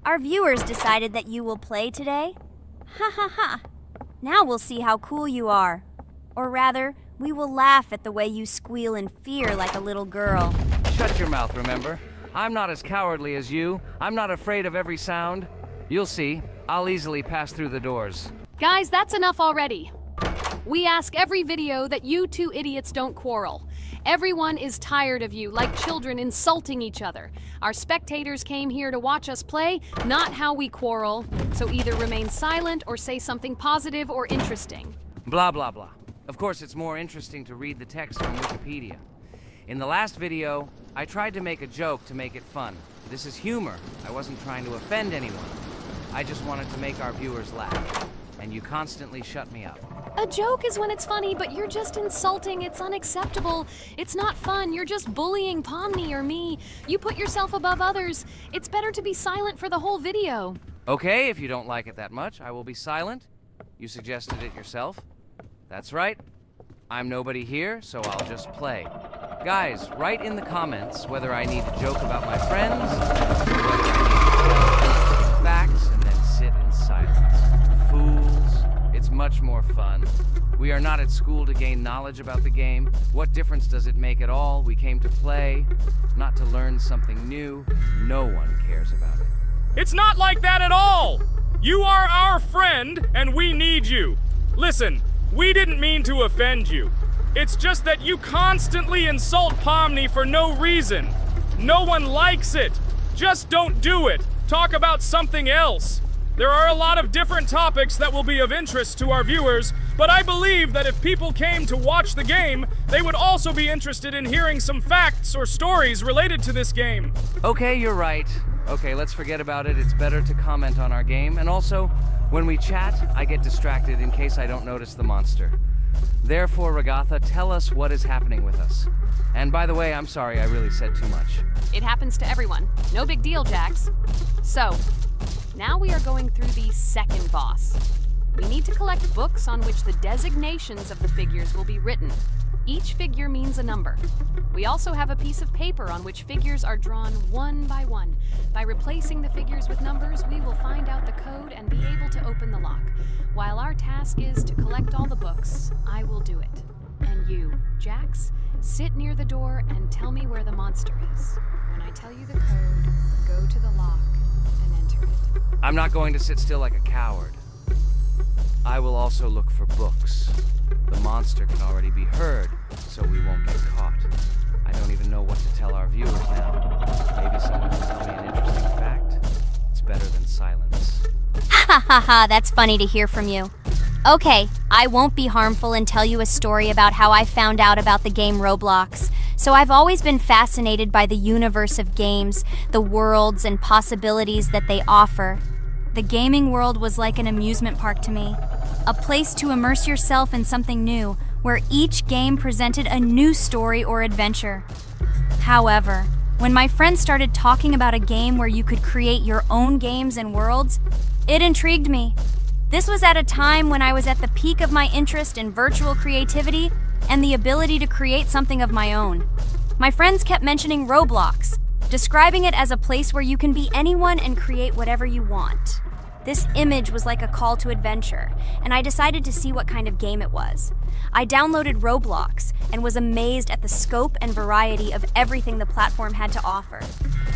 Our viewers decided that you will play today? Ha ha ha. Now we'll see how cool you are. Or rather, we will laugh at the way you squeal in fear like a little girl. Shut your mouth, remember? I'm not as cowardly as you. I'm not afraid of every sound. You'll see. I'll easily pass through the doors. Guys, that's enough already. We ask every video that you two idiots don't quarrel. Everyone is tired of you, like children insulting each other. Our spectators came here to watch us play, not how we quarrel. So either remain silent or say something positive or interesting. Blah, blah, blah. Of course, it's more interesting to read the text from Wikipedia. In the last video, I tried to make a joke to make it fun. This is humor. I wasn't trying to offend anyone. I just wanted to make our viewers laugh. And you constantly shut me up. A joke is when it's funny, but you're just insulting. It's unacceptable. It's not fun. You're just bullying Pomni or me. You put yourself above others. It's better to be silent for the whole video. Okay, if you don't like it that much, I will be silent. You suggested it yourself. That's right. I'm nobody here, so I'll just play. Guys, write in the comments whether I need to joke about my friends, or whether I need to facts and then sit in silence. Fools. It's much more fun. We are not at school to gain knowledge about the game. What difference does it make at all? We came to play, not to learn something new. No one cares about it. It's not like that at all! You are our friend, and we need you. Listen, we didn't mean to offend you. It's just that you constantly insult Pomni for no reason. No one likes it. Just don't do it. Talk about something else. There are a lot of different topics that will be of interest to our viewers, but I believe that if people came to watch the game, they would also be interested in hearing some facts or stories related to this game. Okay, you're right. Okay, let's forget about it. It's better to comment on our game. And also, when we chat, I get distracted in case I don't notice the monster. Therefore, Ragatha, tell us what is happening with us. And by the way, I'm sorry, I really said too much. It happens to everyone. No big deal, Jax. So, now we are going through the second boss. We need to collect books on which the designations of the figures will be written. Each figure means a number. We also have a piece of paper on which figures are drawn one by one. By replacing the figures with numbers, we will find out the code and be able to open the lock. While our task is to collect all the books, I will do it. And you, Jax, sit near the door and tell me where the monster is. When I tell you the code, go to the lock and enter it. I'm not going to sit still like a coward. I will also look for books. The monster can already be heard, so we won't get caught. I don't even know what to tell our viewers now. Maybe someone can tell me an interesting fact. It's better than silence. Ha ha ha, that's funny to hear from you. Okay, I won't be harmful and tell you a story about how I found out about the game Roblox. So I've always been fascinated by the universe of games, the worlds and possibilities that they offer. The gaming world was like an amusement park to me, a place to immerse yourself in something new, where each game presented a new story or adventure. However, when my friends started talking about a game where you could create your own games and worlds, it intrigued me. This was at a time when I was at the peak of my interest in virtual creativity and the ability to create something of my own. My friends kept mentioning Roblox, describing it as a place where you can be anyone and create whatever you want. This image was like a call to adventure, and I decided to see what kind of game it was. I downloaded Roblox and was amazed at the scope and variety of everything the platform had to offer.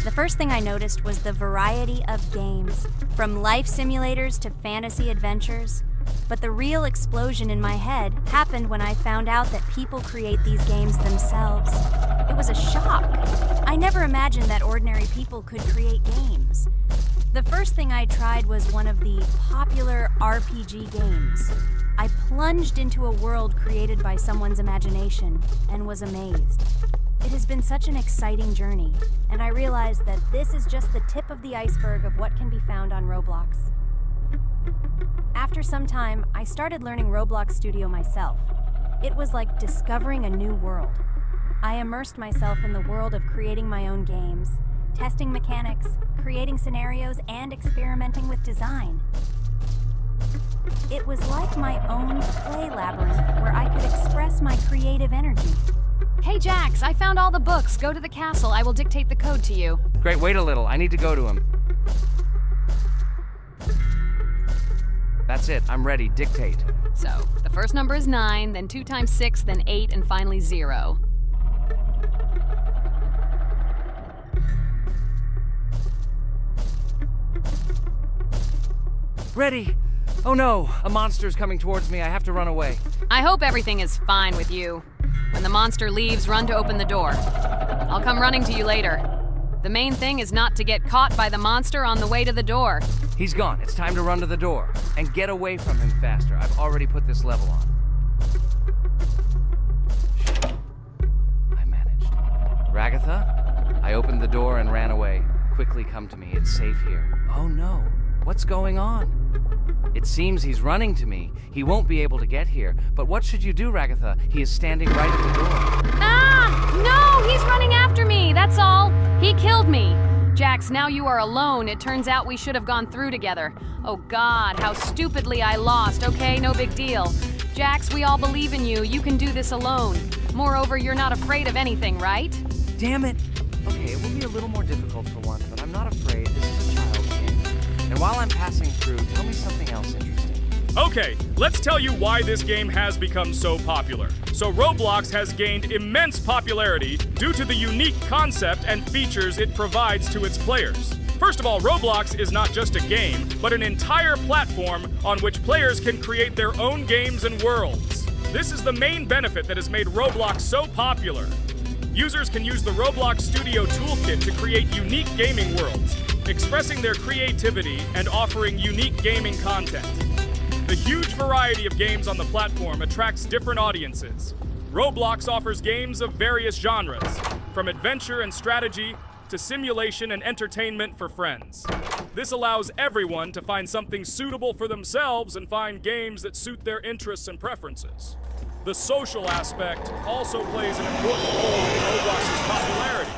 The first thing I noticed was the variety of games, from life simulators to fantasy adventures. But the real explosion in my head happened when I found out that people create these games themselves. It was a shock. I never imagined that ordinary people could create games. The first thing I tried was one of the popular RPG games. I plunged into a world created by someone's imagination and was amazed. It has been such an exciting journey, and I realized that this is just the tip of the iceberg of what can be found on Roblox. After some time, I started learning Roblox Studio myself. It was like discovering a new world. I immersed myself in the world of creating my own games, testing mechanics, creating scenarios, and experimenting with design. It was like my own play labyrinth where I could express my creative energy. Hey Jax, I found all the books. Go to the castle. I will dictate the code to you. Great, wait a little. I need to go to him. That's it. I'm ready. Dictate. So, the first number is 9, then 2 times 6, then 8, and finally 0. Ready. Oh no, a monster's coming towards me. I have to run away. I hope everything is fine with you. When the monster leaves, run to open the door. I'll come running to you later. The main thing is not to get caught by the monster on the way to the door. He's gone. It's time to run to the door. And get away from him faster. I've already put this level on. I managed. Ragatha? I opened the door and ran away. Quickly come to me. It's safe here. Oh no. What's going on? It seems he's running to me. He won't be able to get here. But what should you do, Ragatha? He is standing right at the door. Ah! No! He's running after me! That's all! He killed me! Jax, now you are alone. It turns out we should have gone through together. Oh God, how stupidly I lost. Okay, no big deal. Jax, we all believe in you. You can do this alone. Moreover, you're not afraid of anything, right? Damn it! Okay, it will be a little more difficult for one, but I'm not afraid. This is a child's game. And while I'm passing through, tell me something else interesting. Okay, let's tell you why this game has become so popular. So Roblox has gained immense popularity due to the unique concept and features it provides to its players. First of all, Roblox is not just a game, but an entire platform on which players can create their own games and worlds. This is the main benefit that has made Roblox so popular. Users can use the Roblox Studio Toolkit to create unique gaming worlds, expressing their creativity and offering unique gaming content. The huge variety of games on the platform attracts different audiences. Roblox offers games of various genres, from adventure and strategy to simulation and entertainment for friends. This allows everyone to find something suitable for themselves and find games that suit their interests and preferences. The social aspect also plays an important role in Roblox's popularity.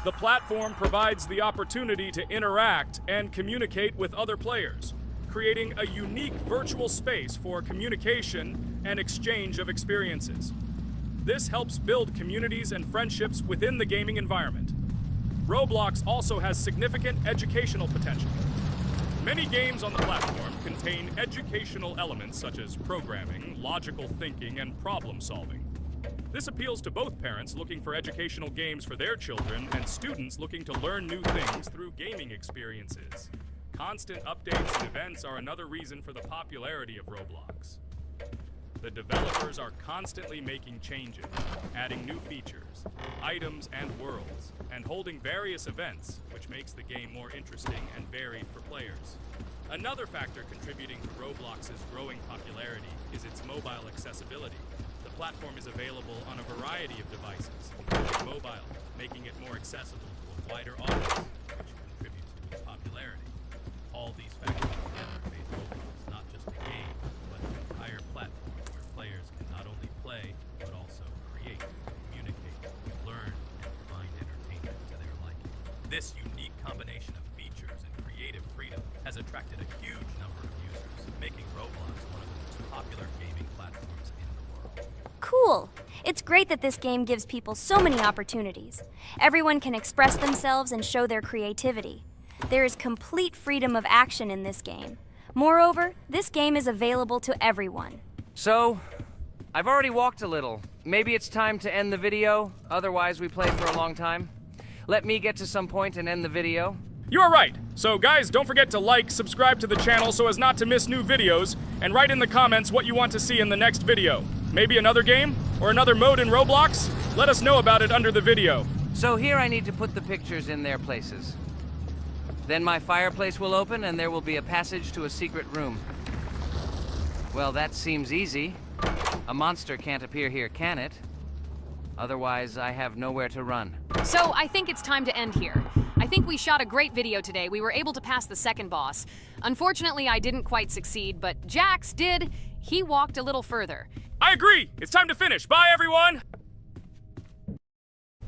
The platform provides the opportunity to interact and communicate with other players, creating a unique virtual space for communication and exchange of experiences. This helps build communities and friendships within the gaming environment. Roblox also has significant educational potential. Many games on the platform contain educational elements such as programming, logical thinking, and problem solving. This appeals to both parents looking for educational games for their children and students looking to learn new things through gaming experiences. Constant updates and events are another reason for the popularity of Roblox. The developers are constantly making changes, adding new features, items, and worlds, and holding various events, which makes the game more interesting and varied for players. Another factor contributing to Roblox's growing popularity is its mobile accessibility. The platform is available on a variety of devices, including mobile, making it more accessible to a wider audience, which contributes to its popularity. All these factors together made Roblox not just a game, but an entire platform where players can not only play, but also create, communicate, learn, and find entertainment to their liking. This unique combination of features and creative freedom has attracted a huge number of users, making Roblox one of the most popular gaming platforms in the world. Cool. It's great that this game gives people so many opportunities. Everyone can express themselves and show their creativity. There is complete freedom of action in this game. Moreover, this game is available to everyone. So, I've already walked a little. Maybe it's time to end the video, otherwise we play for a long time. Let me get to some point and end the video. You're right. So guys, don't forget to like, subscribe to the channel so as not to miss new videos, and write in the comments what you want to see in the next video. Maybe another game? Or another mode in Roblox? Let us know about it under the video. So here I need to put the pictures in their places. Then my fireplace will open and there will be a passage to a secret room. Well, that seems easy. A monster can't appear here, can it? Otherwise, I have nowhere to run. So I think it's time to end here. I think we shot a great video today. We were able to pass the second boss. Unfortunately, I didn't quite succeed, but Jax did. He walked a little further. I agree! It's time to finish. Bye, everyone!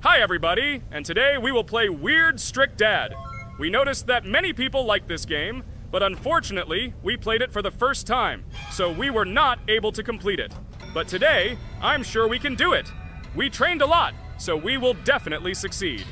Hi, everybody, and today we will play Weird Strict Dad. We noticed that many people like this game, but unfortunately, we played it for the first time, so we were not able to complete it. But today, I'm sure we can do it. We trained a lot, so we will definitely succeed.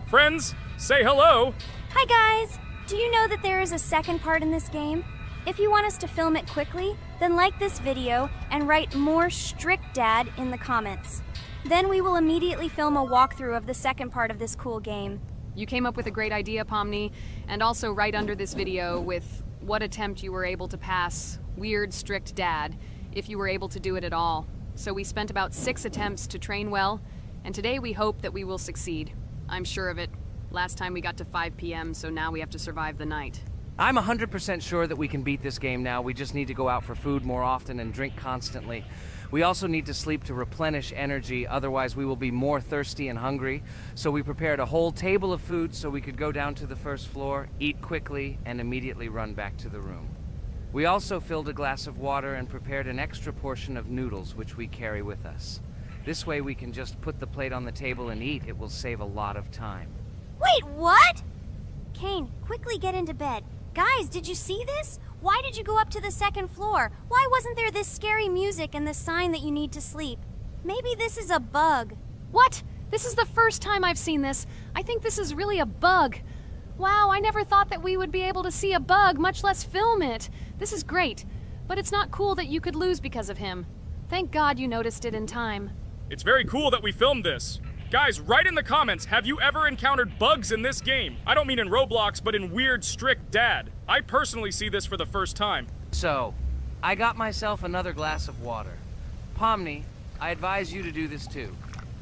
Friends, say hello. Hi guys! Do you know that there is a second part in this game? If you want us to film it quickly, then like this video and write "more strict dad" in the comments. Then we will immediately film a walkthrough of the second part of this cool game. You came up with a great idea, Pomni, and also right under this video with what attempt you were able to pass weird, strict dad, if you were able to do it at all. So we spent about 6 attempts to train well, and today we hope that we will succeed. I'm sure of it. Last time we got to 5 p.m., so now we have to survive the night. I'm 100% sure that we can beat this game now. We just need to go out for food more often and drink constantly. We also need to sleep to replenish energy, otherwise we will be more thirsty and hungry. So we prepared a whole table of food so we could go down to the first floor, eat quickly, and immediately run back to the room. We also filled a glass of water and prepared an extra portion of noodles, which we carry with us. This way we can just put the plate on the table and eat. It will save a lot of time. Wait, what? Kane, quickly get into bed. Guys, did you see this? Why did you go up to the second floor? Why wasn't there this scary music and the sign that you need to sleep? Maybe this is a bug. What? This is the first time I've seen this. I think this is really a bug. Wow, I never thought that we would be able to see a bug, much less film it. This is great, but it's not cool that you could lose because of him. Thank God you noticed it in time. It's very cool that we filmed this. Guys, write in the comments, have you ever encountered bugs in this game? I don't mean in Roblox, but in Weird Strict Dad. I personally see this for the first time. So, I got myself another glass of water. Pomni, I advise you to do this too.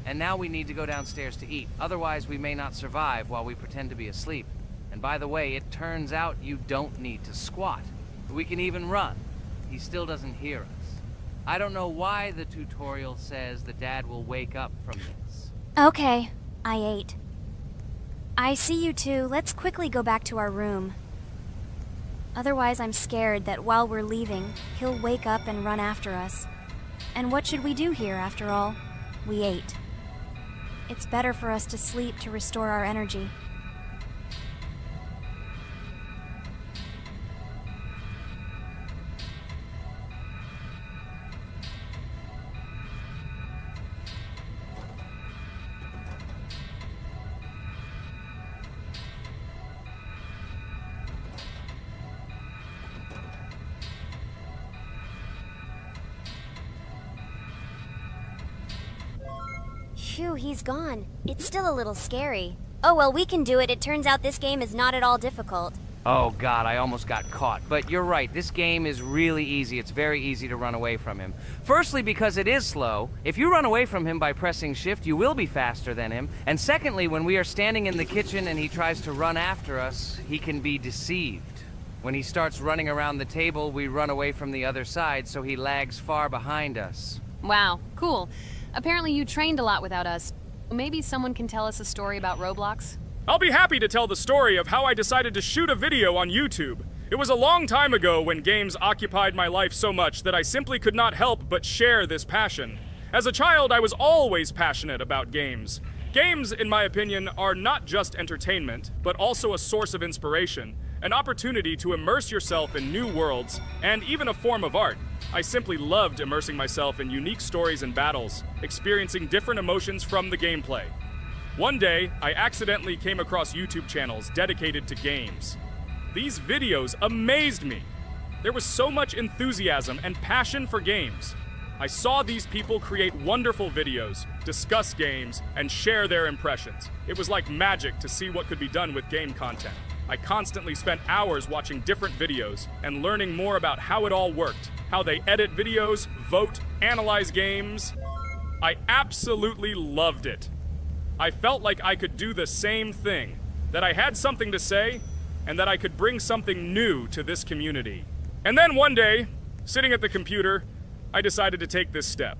And now we need to go downstairs to eat. Otherwise, we may not survive while we pretend to be asleep. And by the way, it turns out you don't need to squat. We can even run. He still doesn't hear us. I don't know why the tutorial says that Dad will wake up from this. Okay, I ate. I see you two. Let's quickly go back to our room. Otherwise, I'm scared that while we're leaving, he'll wake up and run after us. And what should we do here, after all? We ate. It's better for us to sleep to restore our energy. Phew, he's gone. It's still a little scary. Oh well, we can do it. It turns out this game is not at all difficult. Oh God, I almost got caught. But you're right, this game is really easy. It's very easy to run away from him. Firstly, because it is slow. If you run away from him by pressing shift, you will be faster than him. And secondly, when we are standing in the kitchen and he tries to run after us, he can be deceived. When he starts running around the table, we run away from the other side, so he lags far behind us. Wow, cool. Apparently you trained a lot without us. Maybe someone can tell us a story about Roblox? I'll be happy to tell the story of how I decided to shoot a video on YouTube. It was a long time ago when games occupied my life so much that I simply could not help but share this passion. As a child, I was always passionate about games. Games, in my opinion, are not just entertainment, but also a source of inspiration, an opportunity to immerse yourself in new worlds, and even a form of art. I simply loved immersing myself in unique stories and battles, experiencing different emotions from the gameplay. One day, I accidentally came across YouTube channels dedicated to games. These videos amazed me. There was so much enthusiasm and passion for games. I saw these people create wonderful videos, discuss games, and share their impressions. It was like magic to see what could be done with game content. I constantly spent hours watching different videos and learning more about how it all worked, how they edit videos, vote, analyze games. I absolutely loved it. I felt like I could do the same thing, that I had something to say, and that I could bring something new to this community. And then one day, sitting at the computer, I decided to take this step.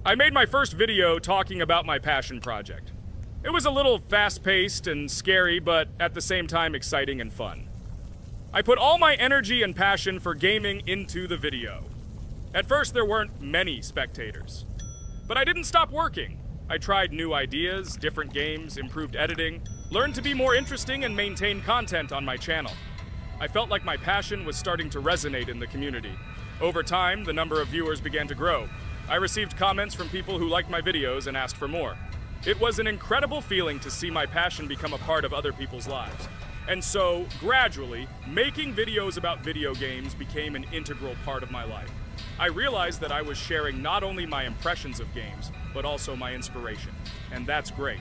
I made my first video talking about my passion project. It was a little fast-paced and scary, but at the same time exciting and fun. I put all my energy and passion for gaming into the video. At first, there weren't many spectators. But I didn't stop working. I tried new ideas, different games, improved editing, learned to be more interesting, and maintain content on my channel. I felt like my passion was starting to resonate in the community. Over time, the number of viewers began to grow. I received comments from people who liked my videos and asked for more. It was an incredible feeling to see my passion become a part of other people's lives. And so, gradually, making videos about video games became an integral part of my life. I realized that I was sharing not only my impressions of games, but also my inspiration. And that's great.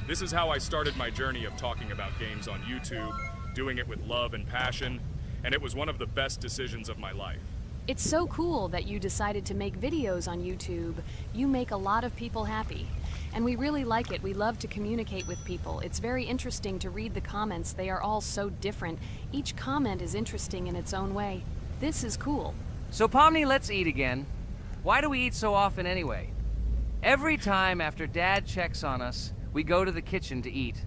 This is how I started my journey of talking about games on YouTube, doing it with love and passion, and it was one of the best decisions of my life. It's so cool that you decided to make videos on YouTube. You make a lot of people happy. And we really like it. We love to communicate with people. It's very interesting to read the comments. They are all so different. Each comment is interesting in its own way. This is cool. So Pomni, let's eat again. Why do we eat so often anyway? Every time after Dad checks on us, we go to the kitchen to eat.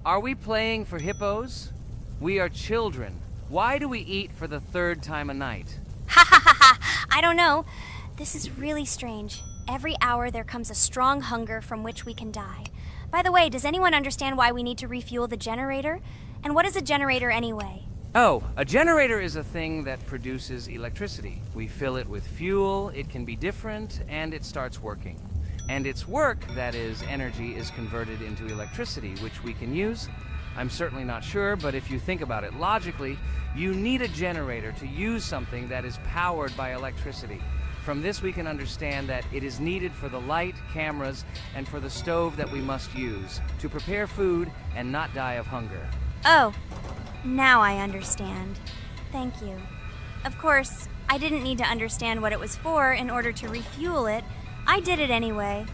Are we playing for hippos? We are children. Why do we eat for the third time a night? Ha ha ha ha! I don't know. This is really strange. Every hour there comes a strong hunger from which we can die. By the way, does anyone understand why we need to refuel the generator? And what is a generator anyway? Oh, a generator is a thing that produces electricity. We fill it with fuel, it can be different, and it starts working. And its work, that is, energy, is converted into electricity, which we can use. I'm certainly not sure, but if you think about it logically, you need a generator to use something that is powered by electricity. From this we can understand that it is needed for the light, cameras, and for the stove that we must use to prepare food and not die of hunger. Oh, now I understand. Thank you. Of course, I didn't need to understand what it was for in order to refuel it. I did it anyway.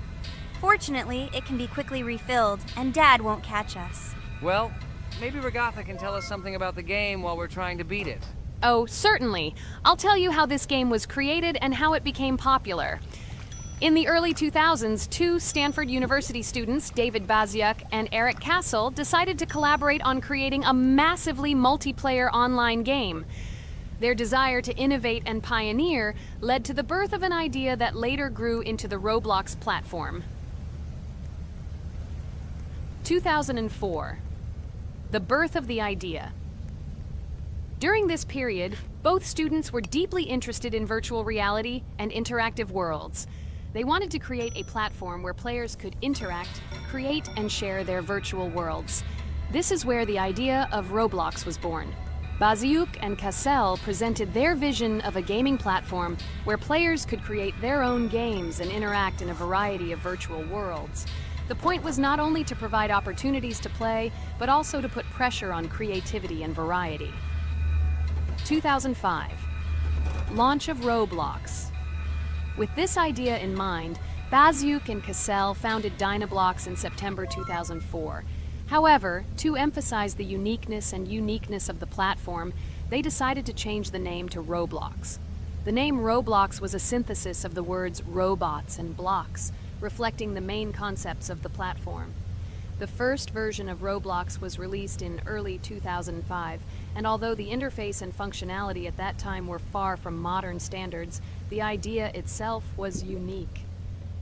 Fortunately, it can be quickly refilled, and Dad won't catch us. Well, maybe Regatha can tell us something about the game while we're trying to beat it. Oh, certainly. I'll tell you how this game was created and how it became popular. In the early 2000s, two Stanford University students, David Baziuk and Eric Castle, decided to collaborate on creating a massively multiplayer online game. Their desire to innovate and pioneer led to the birth of an idea that later grew into the Roblox platform. 2004. The birth of the idea. During this period, both students were deeply interested in virtual reality and interactive worlds. They wanted to create a platform where players could interact, create, and share their virtual worlds. This is where the idea of Roblox was born. Baziuk and Cassell presented their vision of a gaming platform where players could create their own games and interact in a variety of virtual worlds. The point was not only to provide opportunities to play, but also to put pressure on creativity and variety. 2005. Launch of Roblox. With this idea in mind, Baziuk and Cassell founded Dynablocks in September 2004. However, to emphasize the uniqueness of the platform, they decided to change the name to Roblox. The name Roblox was a synthesis of the words robots and blocks, reflecting the main concepts of the platform. The first version of Roblox was released in early 2005, and although the interface and functionality at that time were far from modern standards, the idea itself was unique.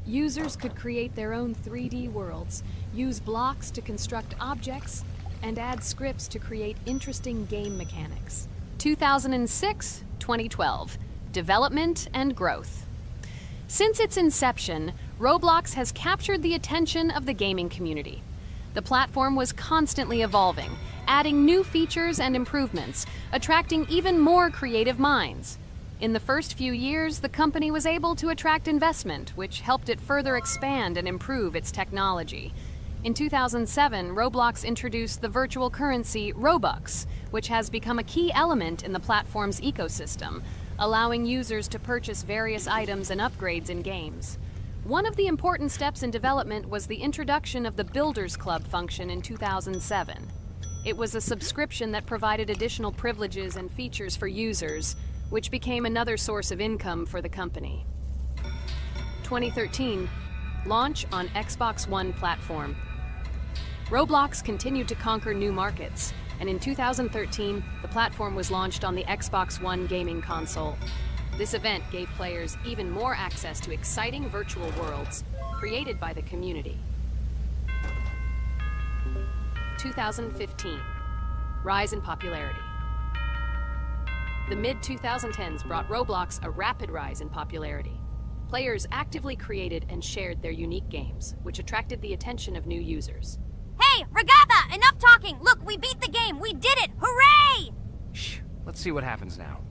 Users could create their own 3D worlds, use blocks to construct objects, and add scripts to create interesting game mechanics. 2006-2012. Development and growth. Since its inception, Roblox has captured the attention of the gaming community. The platform was constantly evolving, adding new features and improvements, attracting even more creative minds. In the first few years, the company was able to attract investment, which helped it further expand and improve its technology. In 2007, Roblox introduced the virtual currency Robux, which has become a key element in the platform's ecosystem, allowing users to purchase various items and upgrades in games. One of the important steps in development was the introduction of the Builders Club function in 2007. It was a subscription that provided additional privileges and features for users, which became another source of income for the company. 2013, launch on Xbox One platform. Roblox continued to conquer new markets, and in 2013, the platform was launched on the Xbox One gaming console. This event gave players even more access to exciting virtual worlds created by the community. 2015, rise in popularity. The mid-2010s brought Roblox a rapid rise in popularity. Players actively created and shared their unique games, which attracted the attention of new users. Hey, Regatha, enough talking! Look, we beat the game! We did it! Hooray! Shh, let's see what happens now.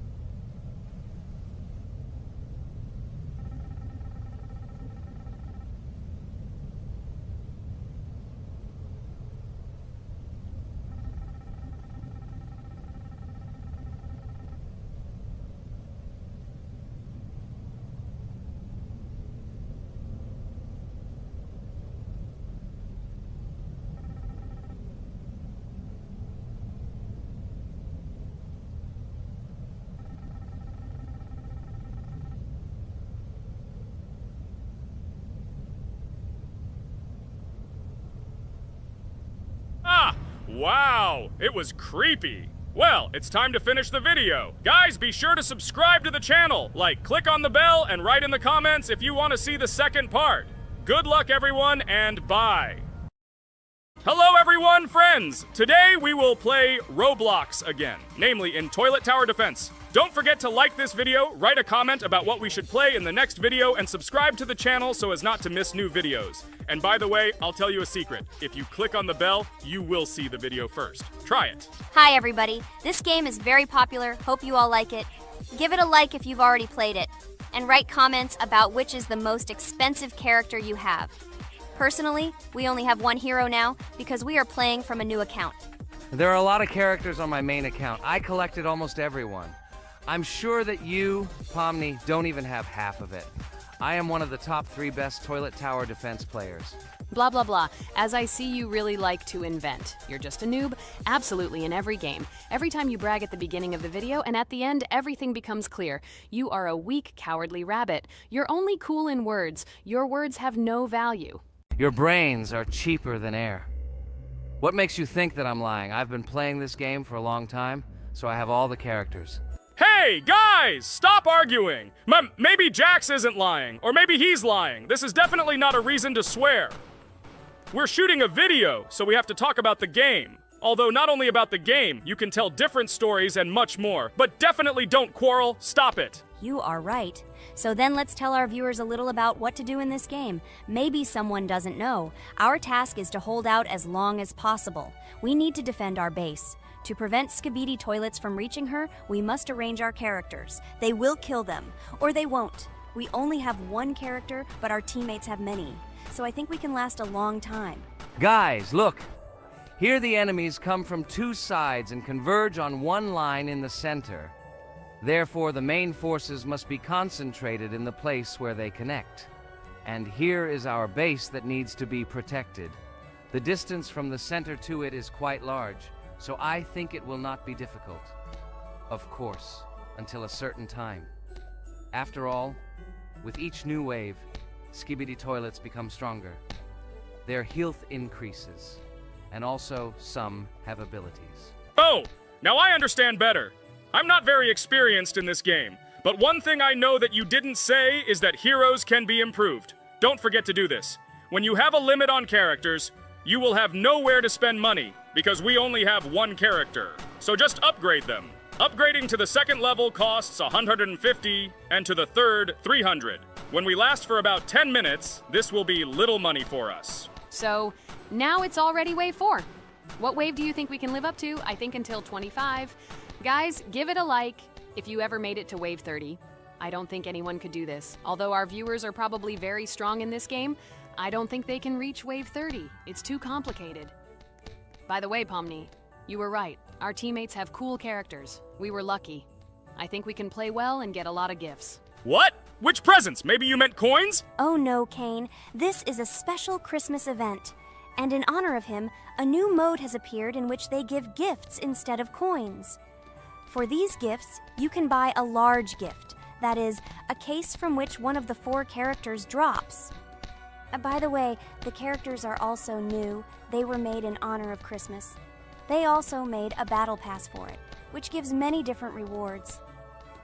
Wow, it was creepy. Well, it's time to finish the video. Guys, be sure to subscribe to the channel. Click on the bell and write in the comments if you want to see the second part. Good luck, everyone, and bye. Hello, everyone, friends. Today we will play Roblox again, namely in Toilet Tower Defense. Don't forget to like this video, write a comment about what we should play in the next video, and subscribe to the channel so as not to miss new videos. And by the way, I'll tell you a secret. If you click on the bell, you will see the video first. Try it. Hi, everybody. This game is very popular. Hope you all like it. Give it a like if you've already played it. And write comments about which is the most expensive character you have. Personally, we only have one hero now because we are playing from a new account. There are a lot of characters on my main account. I collected almost everyone. I'm sure that you, Pomni, don't even have half of it. I am one of the top 3 best Toilet Tower Defense players. Blah, blah, blah. As I see you really like to invent. You're just a noob? Absolutely, in every game. Every time you brag at the beginning of the video, and at the end, everything becomes clear. You are a weak, cowardly rabbit. You're only cool in words. Your words have no value. Your brains are cheaper than air. What makes you think that I'm lying? I've been playing this game for a long time, so I have all the characters. Hey, guys! Stop arguing! Maybe Jax isn't lying, or maybe he's lying. This is definitely not a reason to swear. We're shooting a video, so we have to talk about the game. Although not only about the game, you can tell different stories and much more. But definitely don't quarrel. Stop it. You are right. So then let's tell our viewers a little about what to do in this game. Maybe someone doesn't know. Our task is to hold out as long as possible. We need to defend our base. To prevent Skibidi Toilets from reaching her, we must arrange our characters. They will kill them, or they won't. We only have one character, but our teammates have many. So I think we can last a long time. Guys, look! Here the enemies come from 2 sides and converge on one line in the center. Therefore, the main forces must be concentrated in the place where they connect. And here is our base that needs to be protected. The distance from the center to it is quite large, so I think it will not be difficult. Of course, until a certain time. After all, with each new wave, Skibidi Toilets become stronger. Their health increases, and also some have abilities. Oh, now I understand better. I'm not very experienced in this game, but one thing I know that you didn't say is that heroes can be improved. Don't forget to do this. When you have a limit on characters, you will have nowhere to spend money, because we only have one character. So just upgrade them. Upgrading to the 2nd level costs 150, and to the 3rd, 300. When we last for about 10 minutes, this will be little money for us. So, now it's already wave 4. What wave do you think we can live up to? I think until 25. Guys, give it a like if you ever made it to wave 30. I don't think anyone could do this. Although our viewers are probably very strong in this game, I don't think they can reach wave 30. It's too complicated. By the way, Pomni, you were right. Our teammates have cool characters. We were lucky. I think we can play well and get a lot of gifts. What? Which presents? Maybe you meant coins? Oh no, Kane. This is a special Christmas event. And in honor of him, a new mode has appeared in which they give gifts instead of coins. For these gifts, you can buy a large gift. That is, a case from which one of the 4 characters drops. By the way, the characters are also new. They were made in honor of Christmas. They also made a battle pass for it, which gives many different rewards.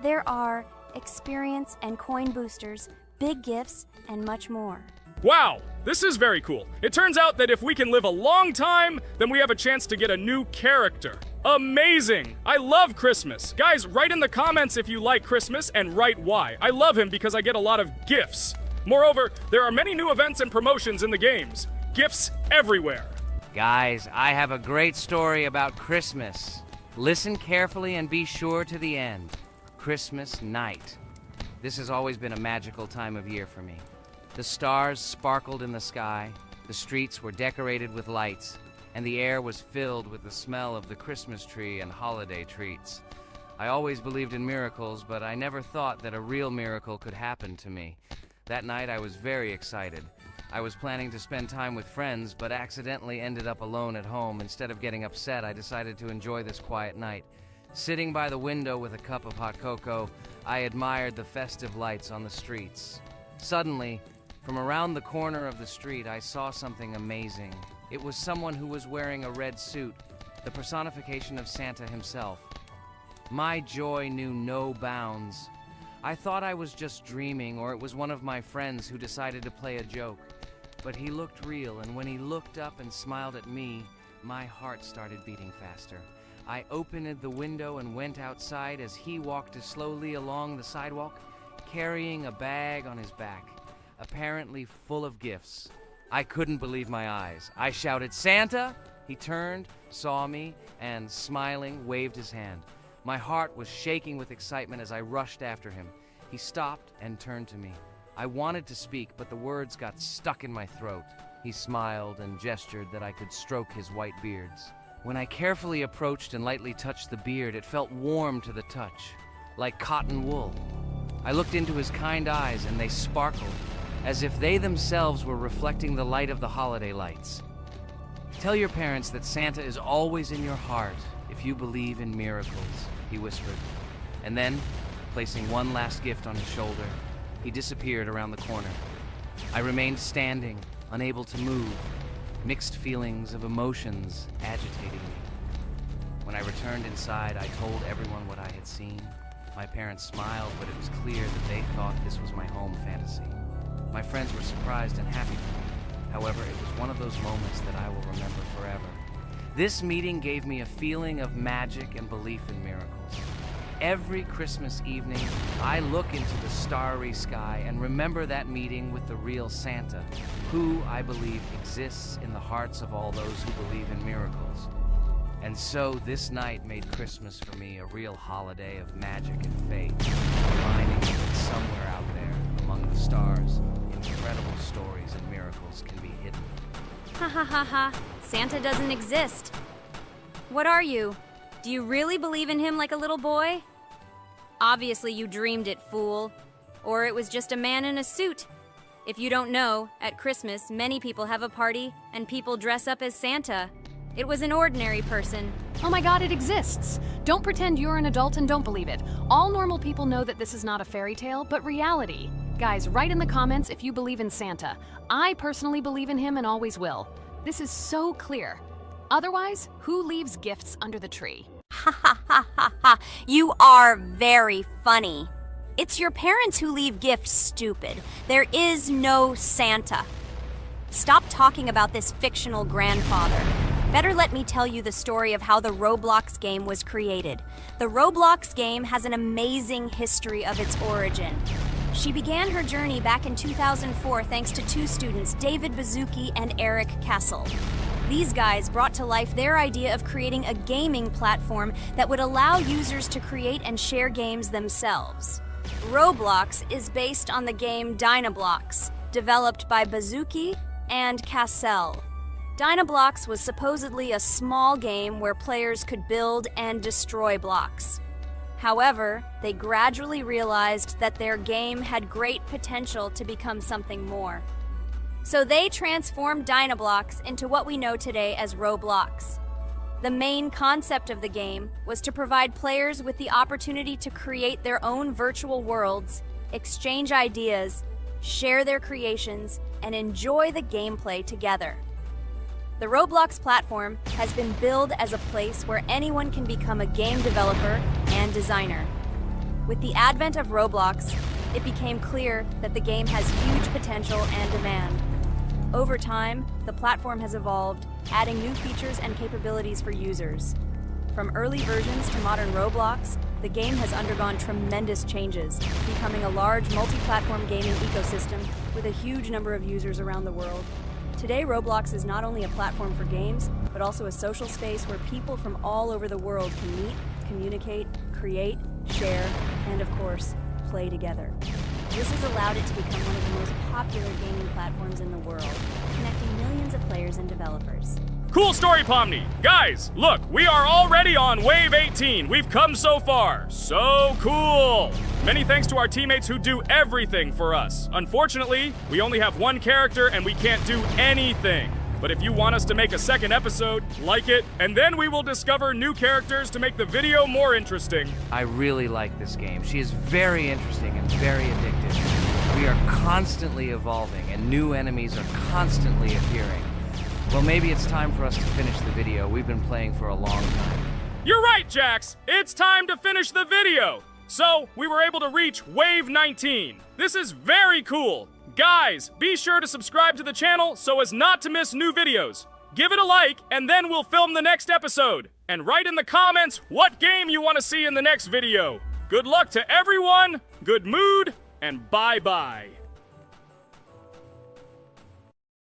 There are experience and coin boosters, big gifts, and much more. Wow, this is very cool. It turns out that if we can live a long time, then we have a chance to get a new character. Amazing! I love Christmas. Guys, write in the comments if you like Christmas and write why. I love him because I get a lot of gifts. Moreover, there are many new events and promotions in the games. Gifts everywhere. Guys, I have a great story about Christmas. Listen carefully and be sure to the end. Christmas night. This has always been a magical time of year for me. The stars sparkled in the sky, the streets were decorated with lights, and the air was filled with the smell of the Christmas tree and holiday treats. I always believed in miracles, but I never thought that a real miracle could happen to me. That night I was very excited. I was planning to spend time with friends, but accidentally ended up alone at home. Instead of getting upset, I decided to enjoy this quiet night. Sitting by the window with a cup of hot cocoa, I admired the festive lights on the streets. Suddenly, from around the corner of the street, I saw something amazing. It was someone who was wearing a red suit, the personification of Santa himself. My joy knew no bounds. I thought I was just dreaming, or it was one of my friends who decided to play a joke. But he looked real, and when he looked up and smiled at me, my heart started beating faster. I opened the window and went outside as he walked slowly along the sidewalk, carrying a bag on his back, apparently full of gifts. I couldn't believe my eyes. I shouted, "Santa!" He turned, saw me, and smiling, waved his hand. My heart was shaking with excitement as I rushed after him. He stopped and turned to me. I wanted to speak, but the words got stuck in my throat. He smiled and gestured that I could stroke his white beards. When I carefully approached and lightly touched the beard, it felt warm to the touch, like cotton wool. I looked into his kind eyes, and they sparkled, as if they themselves were reflecting the light of the holiday lights. "Tell your parents that Santa is always in your heart if you believe in miracles," he whispered. And then, placing one last gift on his shoulder, he disappeared around the corner. I remained standing, unable to move, mixed feelings of emotions agitating me. When I returned inside, I told everyone what I had seen. My parents smiled, but it was clear that they thought this was my home fantasy. My friends were surprised and happy for me. However, it was one of those moments that I will remember forever. This meeting gave me a feeling of magic and belief in miracles. Every Christmas evening, I look into the starry sky and remember that meeting with the real Santa, who, I believe, exists in the hearts of all those who believe in miracles. And so this night made Christmas for me a real holiday of magic and faith, reminding me that somewhere out there, among the stars, incredible stories and miracles can be hidden. Ha ha ha ha. Santa doesn't exist. What are you? Do you really believe in him like a little boy? Obviously you dreamed it, fool. Or it was just a man in a suit. If you don't know, at Christmas, many people have a party and people dress up as Santa. It was an ordinary person. Oh my god, it exists! Don't pretend you're an adult and don't believe it. All normal people know that this is not a fairy tale, but reality. Guys, write in the comments if you believe in Santa. I personally believe in him and always will. This is so clear. Otherwise, who leaves gifts under the tree? Ha ha ha ha ha. You are very funny. It's your parents who leave gifts, stupid. There is no Santa. Stop talking about this fictional grandfather. Better let me tell you the story of how the Roblox game was created. The Roblox game has an amazing history of its origin. She began her journey back in 2004 thanks to two students, David Bazuki and Eric Castle. These guys brought to life their idea of creating a gaming platform that would allow users to create and share games themselves. Roblox is based on the game Dynablox, developed by Bazuki and Cassell. Dynablox was supposedly a small game where players could build and destroy blocks. However, they gradually realized that their game had great potential to become something more. So they transformed Dynablox into what we know today as Roblox. The main concept of the game was to provide players with the opportunity to create their own virtual worlds, exchange ideas, share their creations, and enjoy the gameplay together. The Roblox platform has been billed as a place where anyone can become a game developer and designer. With the advent of Roblox, it became clear that the game has huge potential and demand. Over time, the platform has evolved, adding new features and capabilities for users. From early versions to modern Roblox, the game has undergone tremendous changes, becoming a large multi-platform gaming ecosystem with a huge number of users around the world. Today, Roblox is not only a platform for games, but also a social space where people from all over the world can meet, communicate, create, share, and of course, play together. This has allowed it to become one of the most popular gaming platforms in the world, connecting millions of players and developers. Cool story, Pomni. Guys, look, we are already on Wave 18. We've come so far. So cool. Many thanks to our teammates who do everything for us. Unfortunately, we only have one character and we can't do anything. But if you want us to make a second episode, like it, and then we will discover new characters to make the video more interesting. I really like this game. She is very interesting and very addictive. We are constantly evolving and new enemies are constantly appearing. Well, maybe it's time for us to finish the video. We've been playing for a long time. You're right, Jax. It's time to finish the video. So, we were able to reach Wave 19. This is very cool. Guys, be sure to subscribe to the channel so as not to miss new videos. Give it a like, and then we'll film the next episode. And write in the comments what game you want to see in the next video. Good luck to everyone, good mood, and bye-bye.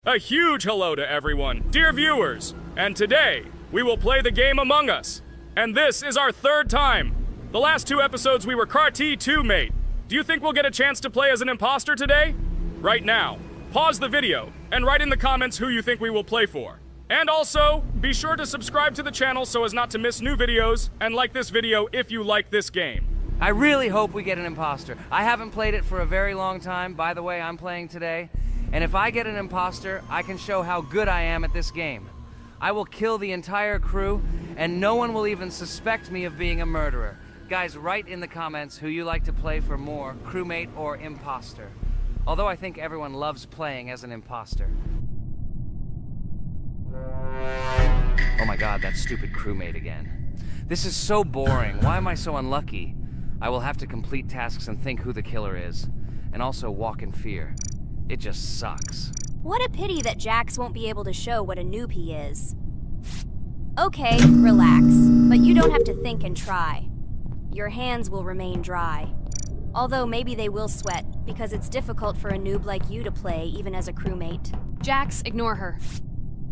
A huge hello to everyone, dear viewers. And today, we will play the game Among Us. And this is our third time. The last two episodes we were CAR-T 2-mate. Do you think we'll get a chance to play as an imposter today? Right now, pause the video and write in the comments who you think we will play for. And also, be sure to subscribe to the channel so as not to miss new videos, and like this video if you like this game. I really hope we get an imposter. I haven't played it for a very long time. By the way, I'm playing today. And if I get an imposter, I can show how good I am at this game. I will kill the entire crew, and no one will even suspect me of being a murderer. Guys, write in the comments who you like to play for more, crewmate or imposter. Although I think everyone loves playing as an imposter. Oh my god, that stupid crewmate again. This is so boring. Why am I so unlucky? I will have to complete tasks and think who the killer is. And also walk in fear. It just sucks. What a pity that Jax won't be able to show what a noob he is. Okay, relax. But you don't have to think and try. Your hands will remain dry. Although maybe they will sweat, because it's difficult for a noob like you to play, even as a crewmate. Jax, ignore her.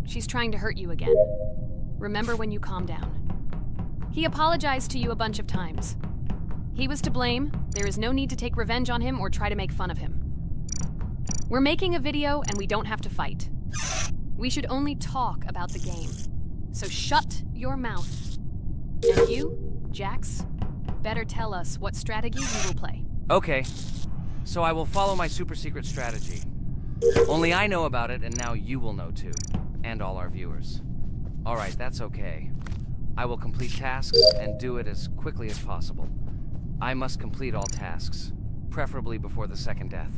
She's trying to hurt you again. Remember when you calm down. He apologized to you a bunch of times. He was to blame. There is no need to take revenge on him or try to make fun of him. We're making a video and we don't have to fight. We should only talk about the game. So shut your mouth. And you, Jax, better tell us what strategy you will play. Okay, so I will follow my super secret strategy. Only I know about it, and now you will know too. And all our viewers. Alright, that's okay. I will complete tasks and do it as quickly as possible. I must complete all tasks, preferably before the second death.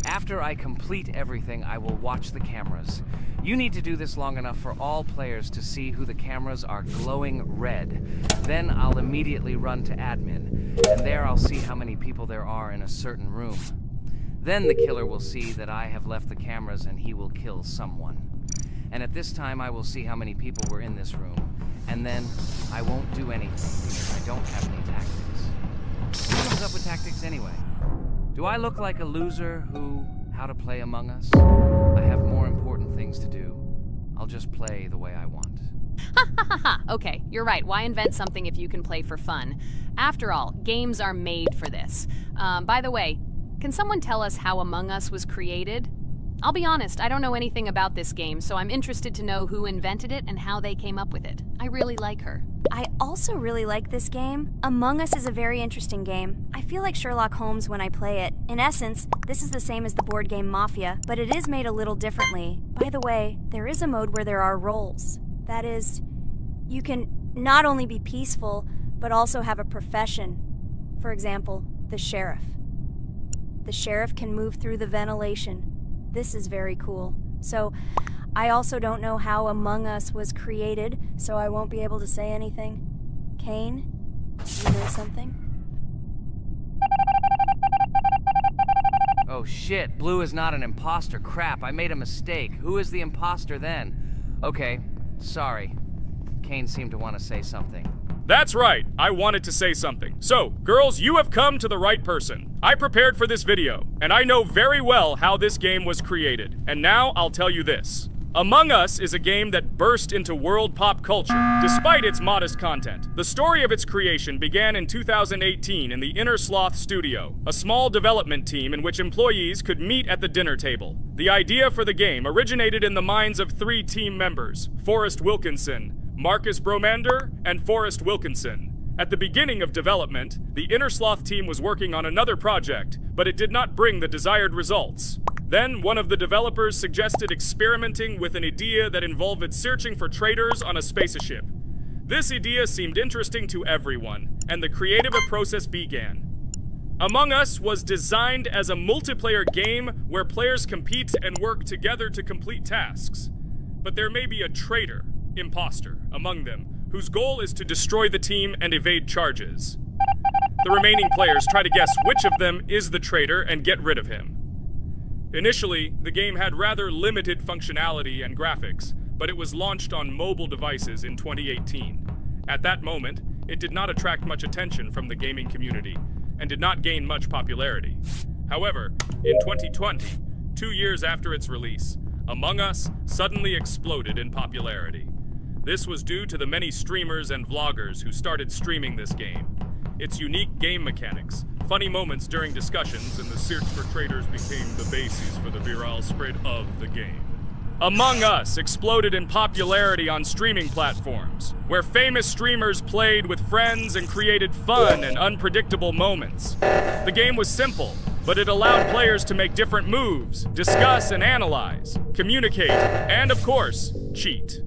After I complete everything, I will watch the cameras. You need to do this long enough for all players to see who the cameras are glowing red. Then I'll immediately run to admin, and there I'll see how many people there are in a certain room. Then the killer will see that I have left the cameras and he will kill someone. And at this time I will see how many people were in this room. And then I won't do anything because I don't have any tactics. Who comes up with tactics anyway? Do I look like a loser who, how to play Among Us? I have more important things to do. I'll just play the way I want. Ha ha ha ha! Okay, you're right. Why invent something if you can play for fun? After all, games are made for this. By the way, can someone tell us how Among Us was created? I'll be honest, I don't know anything about this game, so I'm interested to know who invented it and how they came up with it. I really like her. I also really like this game. Among Us is a very interesting game. I feel like Sherlock Holmes when I play it. In essence, this is the same as the board game Mafia, but it is made a little differently. By the way, there is a mode where there are roles. That is, you can not only be peaceful, but also have a profession. For example, the sheriff. The sheriff can move through the ventilation. This is very cool. So, I also don't know how Among Us was created, so I won't be able to say anything. Kane, you know something? Oh shit, Blue is not an imposter. Crap, I made a mistake. Who is the imposter then? Okay, sorry. Kane seemed to want to say something. That's right, I wanted to say something. So, girls, you have come to the right person. I prepared for this video, and I know very well how this game was created. And now I'll tell you this. Among Us is a game that burst into world pop culture, despite its modest content. The story of its creation began in 2018 in the Inner Sloth Studio, a small development team in which employees could meet at the dinner table. The idea for the game originated in the minds of 3 team members, Forrest Wilkinson, Marcus Bromander, and Forrest Wilkinson. At the beginning of development, the Inner Sloth team was working on another project, but it did not bring the desired results. Then, one of the developers suggested experimenting with an idea that involved searching for traitors on a spaceship. This idea seemed interesting to everyone, and the creative process began. Among Us was designed as a multiplayer game where players compete and work together to complete tasks. But there may be a traitor, imposter, among them, whose goal is to destroy the team and evade charges. The remaining players try to guess which of them is the traitor and get rid of him. Initially, the game had rather limited functionality and graphics, but it was launched on mobile devices in 2018. At that moment, it did not attract much attention from the gaming community, and did not gain much popularity. However, in 2020, 2 years after its release, Among Us suddenly exploded in popularity. This was due to the many streamers and vloggers who started streaming this game. Its unique game mechanics, funny moments during discussions, and the search for traitors became the basis for the viral spread of the game. Among Us exploded in popularity on streaming platforms, where famous streamers played with friends and created fun and unpredictable moments. The game was simple, but it allowed players to make different moves, discuss and analyze, communicate, and of course, cheat.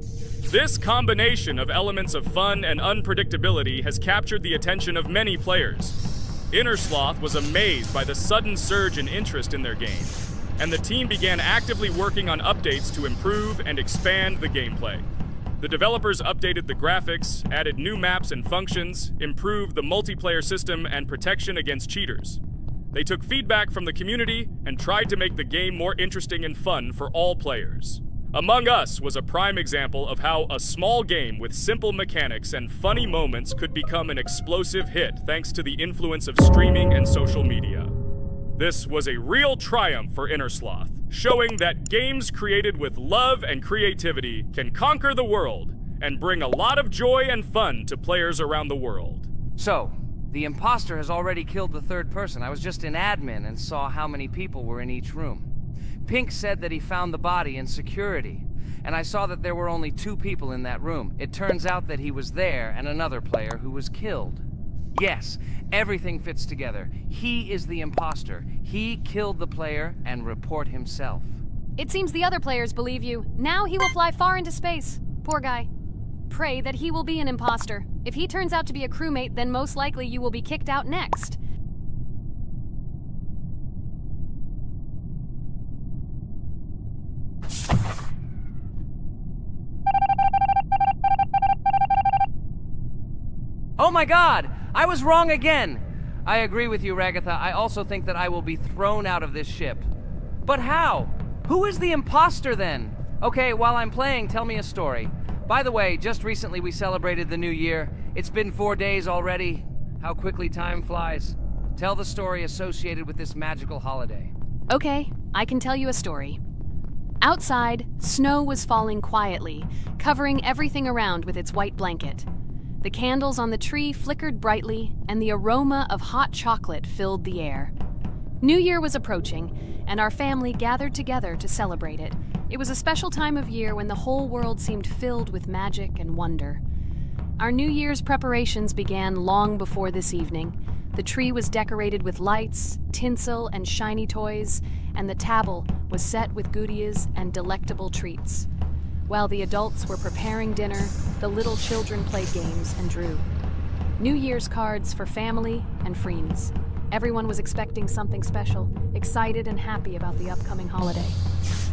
This combination of elements of fun and unpredictability has captured the attention of many players. Inner Sloth was amazed by the sudden surge in interest in their game, and the team began actively working on updates to improve and expand the gameplay. The developers updated the graphics, added new maps and functions, improved the multiplayer system and protection against cheaters. They took feedback from the community and tried to make the game more interesting and fun for all players. Among Us was a prime example of how a small game with simple mechanics and funny moments could become an explosive hit thanks to the influence of streaming and social media. This was a real triumph for Inner Sloth, showing that games created with love and creativity can conquer the world and bring a lot of joy and fun to players around the world. So, the imposter has already killed the third person. I was just in admin and saw how many people were in each room. Pink said that he found the body in security, and I saw that there were only 2 people in that room. It turns out that he was there and another player who was killed. Yes, everything fits together. He is the imposter. He killed the player and report himself. It seems the other players believe you. Now he will fly far into space. Poor guy. Pray that he will be an imposter. If he turns out to be a crewmate, then most likely you will be kicked out next. Oh my god! I was wrong again! I agree with you, Ragatha. I also think that I will be thrown out of this ship. But how? Who is the imposter then? Okay, while I'm playing, tell me a story. By the way, just recently we celebrated the new year. It's been 4 days already. How quickly time flies. Tell the story associated with this magical holiday. Okay, I can tell you a story. Outside, snow was falling quietly, covering everything around with its white blanket. The candles on the tree flickered brightly, and the aroma of hot chocolate filled the air. New Year was approaching, and our family gathered together to celebrate it. It was a special time of year when the whole world seemed filled with magic and wonder. Our New Year's preparations began long before this evening. The tree was decorated with lights, tinsel, and shiny toys, and the table was set with goodies and delectable treats. While the adults were preparing dinner, the little children played games and drew. New Year's cards for family and friends. Everyone was expecting something special, excited and happy about the upcoming holiday.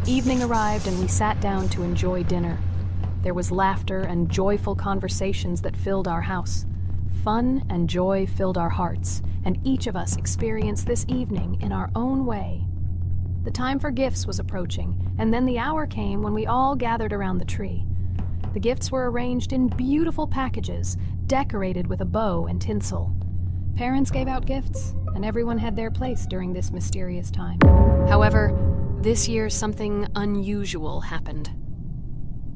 Evening arrived and we sat down to enjoy dinner. There was laughter and joyful conversations that filled our house. Fun and joy filled our hearts, and each of us experienced this evening in our own way. The time for gifts was approaching, and then the hour came when we all gathered around the tree. The gifts were arranged in beautiful packages, decorated with a bow and tinsel. Parents gave out gifts, and everyone had their place during this mysterious time. However, this year something unusual happened.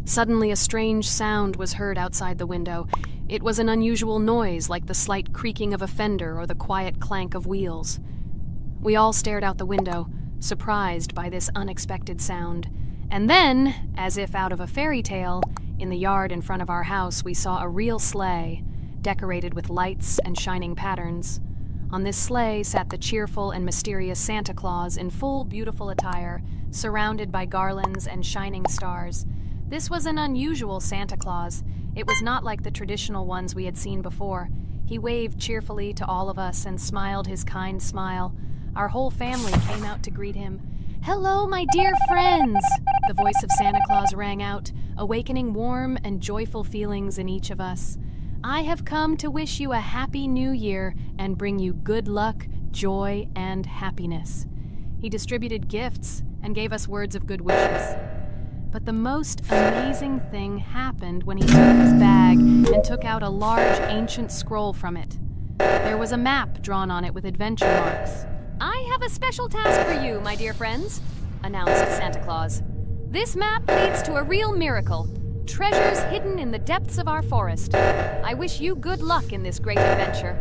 Suddenly, a strange sound was heard outside the window. It was an unusual noise, like the slight creaking of a fender or the quiet clank of wheels. We all stared out the window, surprised by this unexpected sound. And then, as if out of a fairy tale, in the yard in front of our house, we saw a real sleigh, decorated with lights and shining patterns. On this sleigh sat the cheerful and mysterious Santa Claus in full, beautiful attire, surrounded by garlands and shining stars. This was an unusual Santa Claus. It was not like the traditional ones we had seen before. He waved cheerfully to all of us and smiled his kind smile. Our whole family came out to greet him. "Hello, my dear friends!" The voice of Santa Claus rang out, awakening warm and joyful feelings in each of us. "I have come to wish you a happy new year and bring you good luck, joy, and happiness." He distributed gifts and gave us words of good wishes. But the most amazing thing happened when he took his bag and took out a large ancient scroll from it. There was a map drawn on it with adventure marks. "I have a special task for you, my dear friends," announced Santa Claus. "This map leads to a real miracle. Treasures hidden in the depths of our forest. I wish you good luck in this great adventure."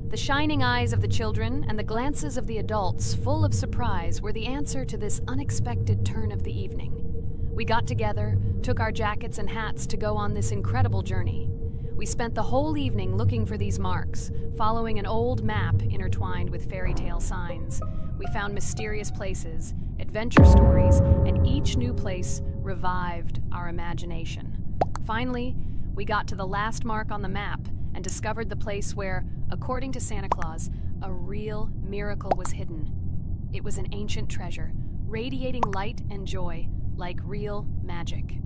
The shining eyes of the children and the glances of the adults, full of surprise, were the answer to this unexpected turn of the evening. We got together, took our jackets and hats to go on this incredible journey. We spent the whole evening looking for these marks, following an old map intertwined with fairy tale signs. We found mysterious places, adventure stories, and each new place revived our imagination. Finally, we got to the last mark on the map and discovered the place where, according to Santa Claus, a real miracle was hidden. It was an ancient treasure, radiating light and joy, like real magic.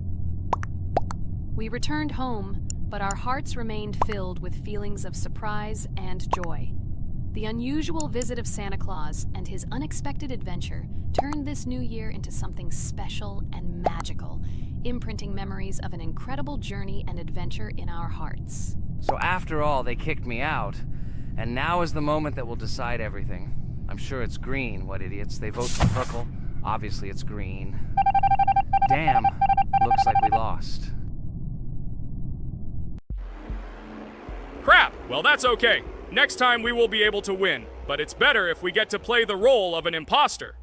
We returned home, but our hearts remained filled with feelings of surprise and joy. The unusual visit of Santa Claus and his unexpected adventure turned this new year into something special and magical, imprinting memories of an incredible journey and adventure in our hearts. So after all, they kicked me out, and now is the moment that will decide everything. I'm sure it's green, what idiots. They vote for purple. Obviously it's green. Damn, looks like we lost. Crap! Well, that's okay. Next time we will be able to win, but it's better if we get to play the role of an imposter.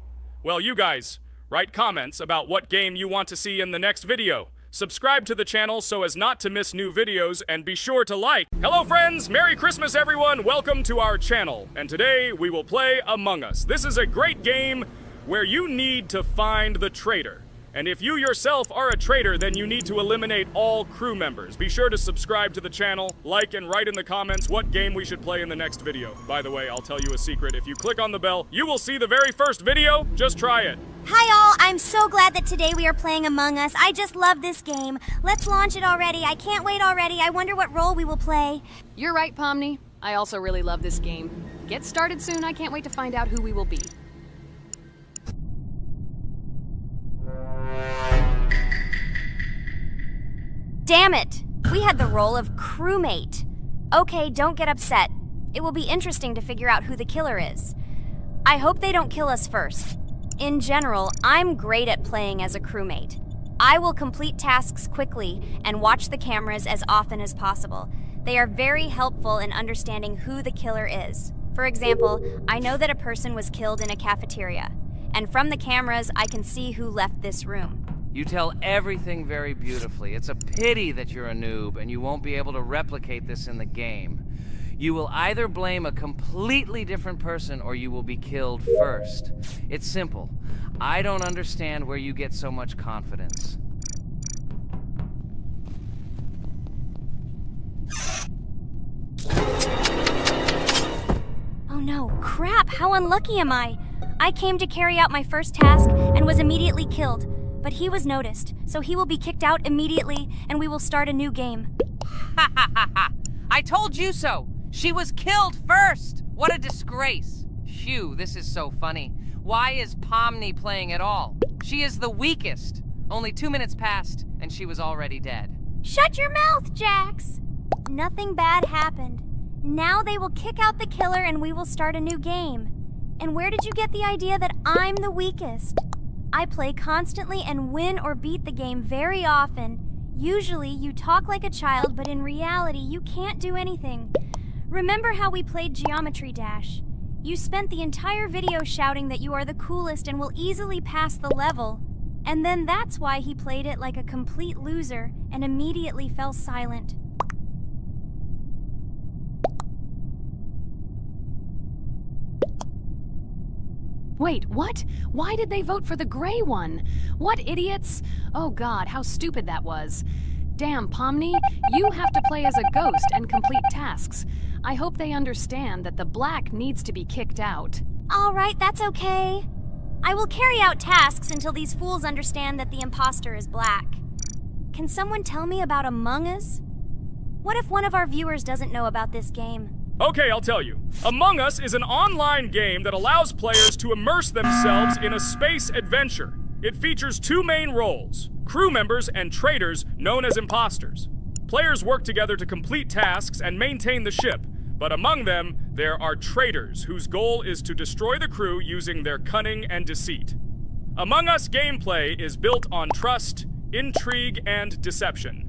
Well, you guys, write comments about what game you want to see in the next video. Subscribe to the channel so as not to miss new videos, and be sure to like. Hello friends, Merry Christmas everyone, welcome to our channel. And today we will play Among Us. This is a great game where you need to find the traitor. And if you yourself are a traitor, then you need to eliminate all crew members. Be sure to subscribe to the channel, like, and write in the comments what game we should play in the next video. By the way, I'll tell you a secret. If you click on the bell, you will see the very first video. Just try it. Hi all, I'm so glad that today we are playing Among Us. I just love this game. Let's launch it already. I can't wait already. I wonder what role we will play. You're right, Pomni. I also really love this game. Get started soon. I can't wait to find out who we will be. Damn it! We had the role of crewmate. Okay, don't get upset. It will be interesting to figure out who the killer is. I hope they don't kill us first. In general, I'm great at playing as a crewmate. I will complete tasks quickly and watch the cameras as often as possible. They are very helpful in understanding who the killer is. For example, I know that a person was killed in a cafeteria, and from the cameras, I can see who left this room. You tell everything very beautifully. It's a pity that you're a noob and you won't be able to replicate this in the game. You will either blame a completely different person or you will be killed first. It's simple. I don't understand where you get so much confidence. Oh no, crap, how unlucky am I? I came to carry out my first task and was immediately killed. But he was noticed, so he will be kicked out immediately, and we will start a new game. Ha ha ha ha! I told you so! She was killed first! What a disgrace! Phew, this is so funny. Why is Pomni playing at all? She is the weakest. Only 2 minutes passed, and she was already dead. Shut your mouth, Jax! Nothing bad happened. Now they will kick out the killer and we will start a new game. And where did you get the idea that I'm the weakest? I play constantly and win or beat the game very often. Usually, you talk like a child, but in reality, you can't do anything. Remember how we played Geometry Dash? You spent the entire video shouting that you are the coolest and will easily pass the level. And then that's why he played it like a complete loser and immediately fell silent. Wait, what? Why did they vote for the gray one? What idiots? Oh god, how stupid that was. Damn, Pomni, you have to play as a ghost and complete tasks. I hope they understand that the black needs to be kicked out. All right, that's okay. I will carry out tasks until these fools understand that the imposter is black. Can someone tell me about Among Us? What if one of our viewers doesn't know about this game? Okay, I'll tell you. Among Us is an online game that allows players to immerse themselves in a space adventure. It features two main roles, crew members and traitors known as imposters. Players work together to complete tasks and maintain the ship, but among them, there are traitors whose goal is to destroy the crew using their cunning and deceit. Among Us gameplay is built on trust, intrigue, and deception.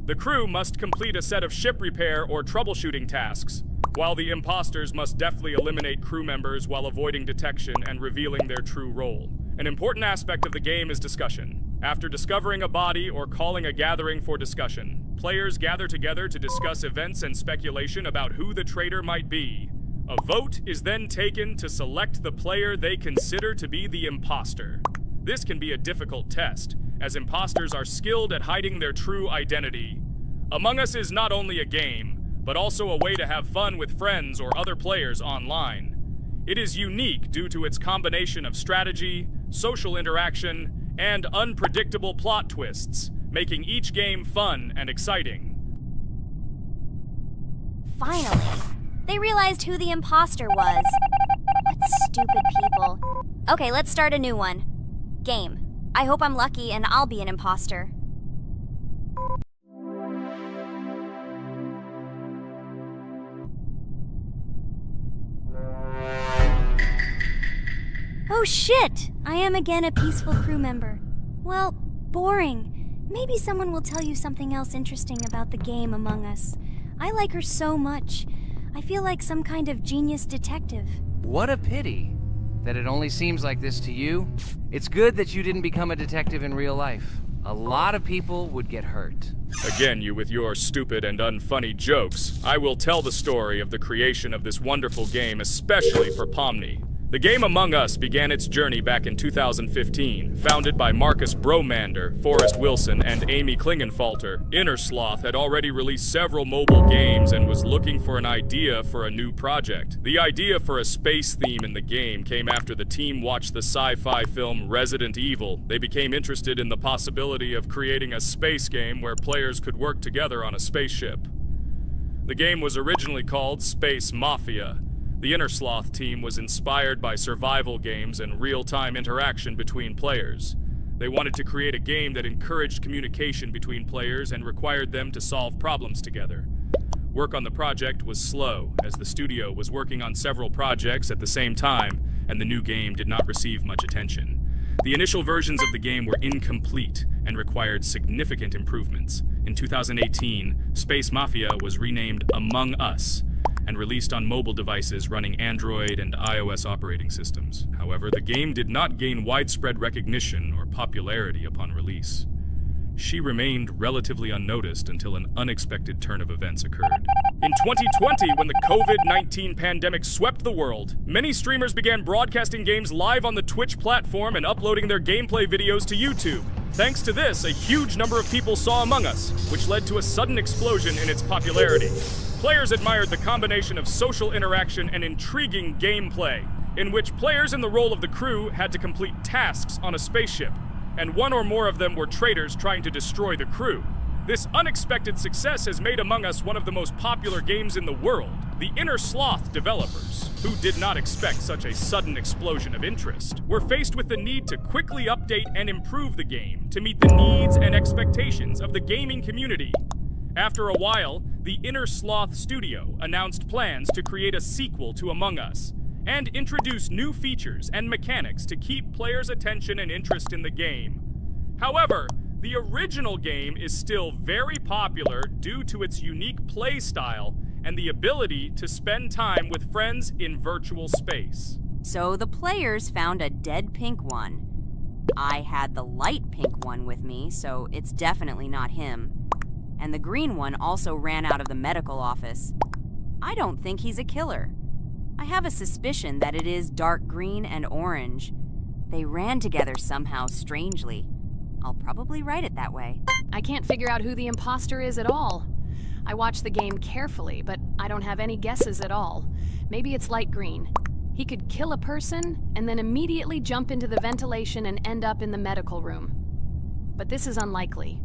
The crew must complete a set of ship repair or troubleshooting tasks, while the imposters must deftly eliminate crew members while avoiding detection and revealing their true role. An important aspect of the game is discussion. After discovering a body or calling a gathering for discussion, players gather together to discuss events and speculation about who the traitor might be. A vote is then taken to select the player they consider to be the imposter. This can be a difficult test, as imposters are skilled at hiding their true identity. Among Us is not only a game, but also a way to have fun with friends or other players online. It is unique due to its combination of strategy, social interaction, and unpredictable plot twists, making each game fun and exciting. Finally, they realized who the imposter was. What stupid people. Okay, let's start a new one. Game. I hope I'm lucky and I'll be an imposter. Oh shit! I am again a peaceful crew member. Well, boring. Maybe someone will tell you something else interesting about the game Among Us. I like her so much. I feel like some kind of genius detective. What a pity that it only seems like this to you. It's good that you didn't become a detective in real life. A lot of people would get hurt. Again, you with your stupid and unfunny jokes. I will tell the story of the creation of this wonderful game, especially for Pomni. The game Among Us began its journey back in 2015. Founded by Marcus Bromander, Forrest Wilson, and Amy Klingenfalter, Innersloth had already released several mobile games and was looking for an idea for a new project. The idea for a space theme in the game came after the team watched the sci-fi film Resident Evil. They became interested in the possibility of creating a space game where players could work together on a spaceship. The game was originally called Space Mafia. The Innersloth team was inspired by survival games and real-time interaction between players. They wanted to create a game that encouraged communication between players and required them to solve problems together. Work on the project was slow, as the studio was working on several projects at the same time, and the new game did not receive much attention. The initial versions of the game were incomplete and required significant improvements. In 2018, Space Mafia was renamed Among Us, and released on mobile devices running Android and iOS operating systems. However, the game did not gain widespread recognition or popularity upon release. She remained relatively unnoticed until an unexpected turn of events occurred. In 2020, when the COVID-19 pandemic swept the world, many streamers began broadcasting games live on the Twitch platform and uploading their gameplay videos to YouTube. Thanks to this, a huge number of people saw Among Us, which led to a sudden explosion in its popularity. Players admired the combination of social interaction and intriguing gameplay, in which players in the role of the crew had to complete tasks on a spaceship, and one or more of them were traitors trying to destroy the crew. This unexpected success has made Among Us one of the most popular games in the world. The Innersloth developers, who did not expect such a sudden explosion of interest, were faced with the need to quickly update and improve the game to meet the needs and expectations of the gaming community. After a while, the Innersloth studio announced plans to create a sequel to Among Us, and introduce new features and mechanics to keep players' attention and interest in the game. However, the original game is still very popular due to its unique play style and the ability to spend time with friends in virtual space. So the players found a dead pink one. I had the light pink one with me, so it's definitely not him. And the green one also ran out of the medical office. I don't think he's a killer. I have a suspicion that it is dark green and orange. They ran together somehow strangely. I'll probably write it that way. I can't figure out who the imposter is at all. I watched the game carefully, but I don't have any guesses at all. Maybe it's light green. He could kill a person and then immediately jump into the ventilation and end up in the medical room. But this is unlikely.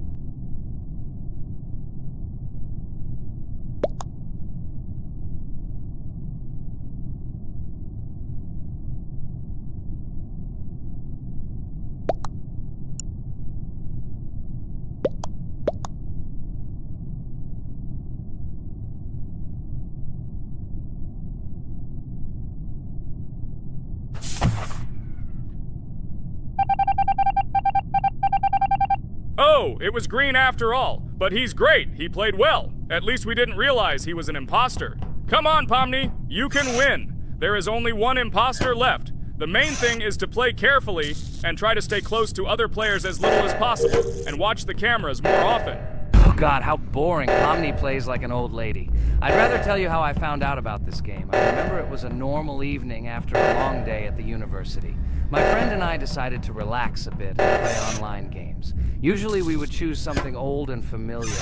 Oh, it was green after all. But he's great. He played well. At least we didn't realize he was an imposter. Come on, Pomni. You can win. There is only one imposter left. The main thing is to play carefully and try to stay close to other players as little as possible and watch the cameras more often. Oh God, how boring. Pomni plays like an old lady. I'd rather tell you how I found out about this game. I remember it was a normal evening after a long day at the university. My friend and I decided to relax a bit and play online games. Usually we would choose something old and familiar,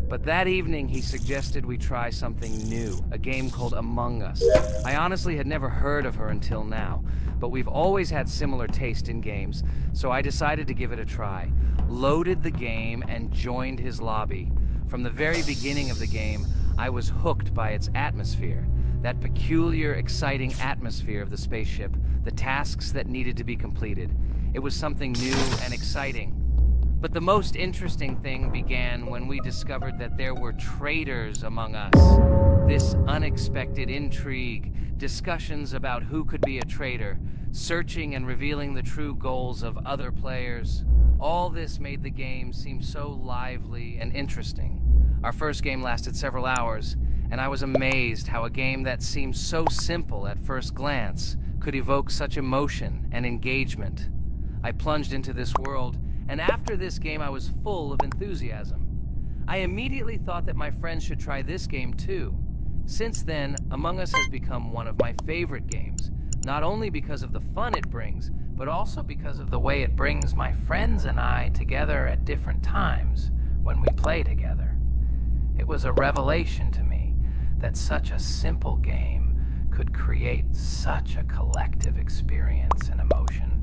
but that evening he suggested we try something new, a game called Among Us. I honestly had never heard of her until now, but we've always had similar taste in games, so I decided to give it a try. Loaded the game and joined his lobby. From the very beginning of the game, I was hooked by its atmosphere. That peculiar, exciting atmosphere of the spaceship, the tasks that needed to be completed. It was something new and exciting. But the most interesting thing began when we discovered that there were traitors among us. This unexpected intrigue, discussions about who could be a traitor, searching and revealing the true goals of other players. All this made the game seem so lively and interesting. Our first game lasted several hours, and I was amazed how a game that seemed so simple at first glance could evoke such emotion and engagement. I plunged into this world, and after this game I was full of enthusiasm. I immediately thought that my friends should try this game too. Since then, Among Us has become one of my favorite games, not only because of the fun it brings, but also because of the way it brings my friends and I together at different times when we play together. It was a revelation to me that such a simple game could create such a collective experience and emotion,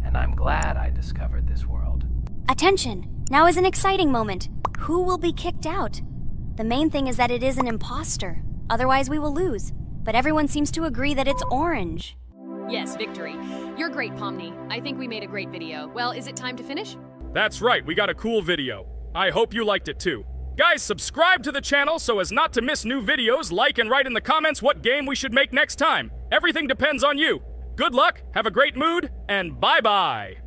and I'm glad I discovered this world. Attention! Now is an exciting moment. Who will be kicked out? The main thing is that it is an imposter. Otherwise we will lose. But everyone seems to agree that it's orange. Yes, victory. You're great, Pomni. I think we made a great video. Well, is it time to finish? That's right, we got a cool video. I hope you liked it too. Guys, subscribe to the channel so as not to miss new videos, like and write in the comments what game we should make next time. Everything depends on you. Good luck, have a great mood, and bye-bye.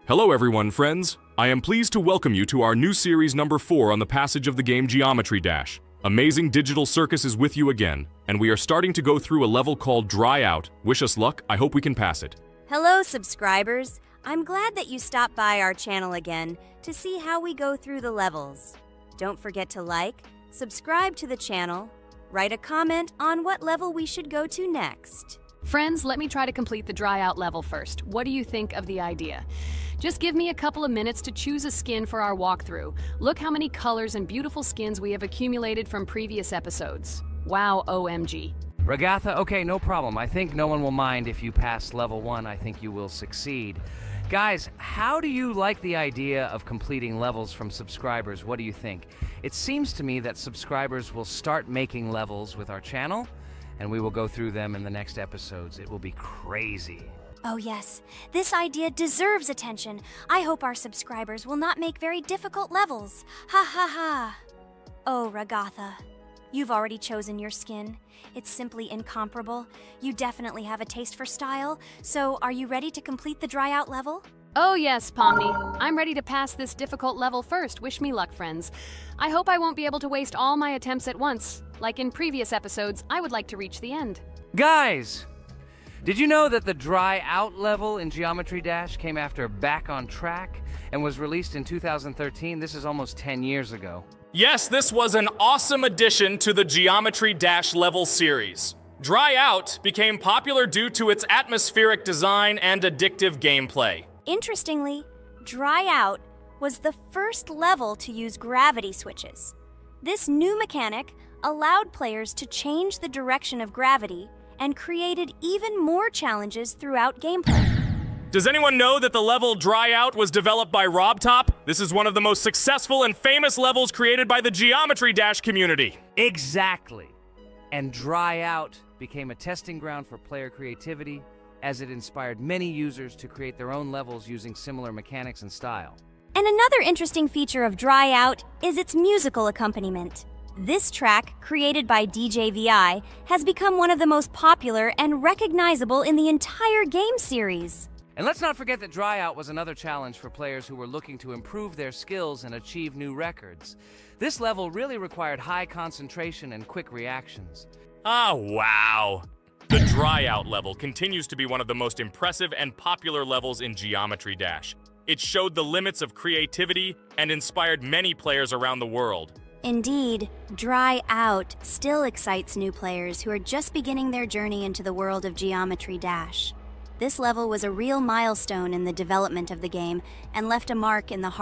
Hello everyone, friends. I am pleased to welcome you to our new series number 4 on the passage of the game Geometry Dash. Amazing Digital Circus is with you again, and we are starting to go through a level called Dry Out. Wish us luck, I hope we can pass it. Hello, subscribers. I'm glad that you stopped by our channel again to see how we go through the levels. Don't forget to like, subscribe to the channel, write a comment on what level we should go to next. Friends, let me try to complete the dry out level first. What do you think of the idea? Just give me a couple of minutes to choose a skin for our walkthrough. Look how many colors and beautiful skins we have accumulated from previous episodes. Wow, OMG. Ragatha, okay, no problem. I think no one will mind if you pass level 1. I think you will succeed. Guys, how do you like the idea of completing levels from subscribers? What do you think? It seems to me that subscribers will start making levels with our channel, and we will go through them in the next episodes. It will be crazy. Oh yes, this idea deserves attention. I hope our subscribers will not make very difficult levels. Ha ha ha. Oh, Ragatha. You've already chosen your skin. It's simply incomparable. You definitely have a taste for style. So, are you ready to complete the dry out level? Oh yes, Pomni. I'm ready to pass this difficult level first. Wish me luck, friends. I hope I won't be able to waste all my attempts at once. Like in previous episodes, I would like to reach the end. Guys! Did you know that the dry out level in Geometry Dash came after Back on Track and was released in 2013? This is almost 10 years ago. Yes, this was an awesome addition to the Geometry Dash level series. Dry Out became popular due to its atmospheric design and addictive gameplay. Interestingly, Dry Out was the first level to use gravity switches. This new mechanic allowed players to change the direction of gravity and created even more challenges throughout gameplay. Does anyone know that the level Dry Out was developed by RobTop? This is one of the most successful and famous levels created by the Geometry Dash community. Exactly. And Dry Out became a testing ground for player creativity, as it inspired many users to create their own levels using similar mechanics and style. And another interesting feature of Dry Out is its musical accompaniment. This track, created by DJ VI, has become one of the most popular and recognizable in the entire game series. And let's not forget that Dry Out was another challenge for players who were looking to improve their skills and achieve new records. This level really required high concentration and quick reactions. Ah, wow. The Dry Out level continues to be one of the most impressive and popular levels in Geometry Dash. It showed the limits of creativity and inspired many players around the world. Indeed, Dry Out still excites new players who are just beginning their journey into the world of Geometry Dash. This level was a real milestone in the development of the game and left a mark in the heart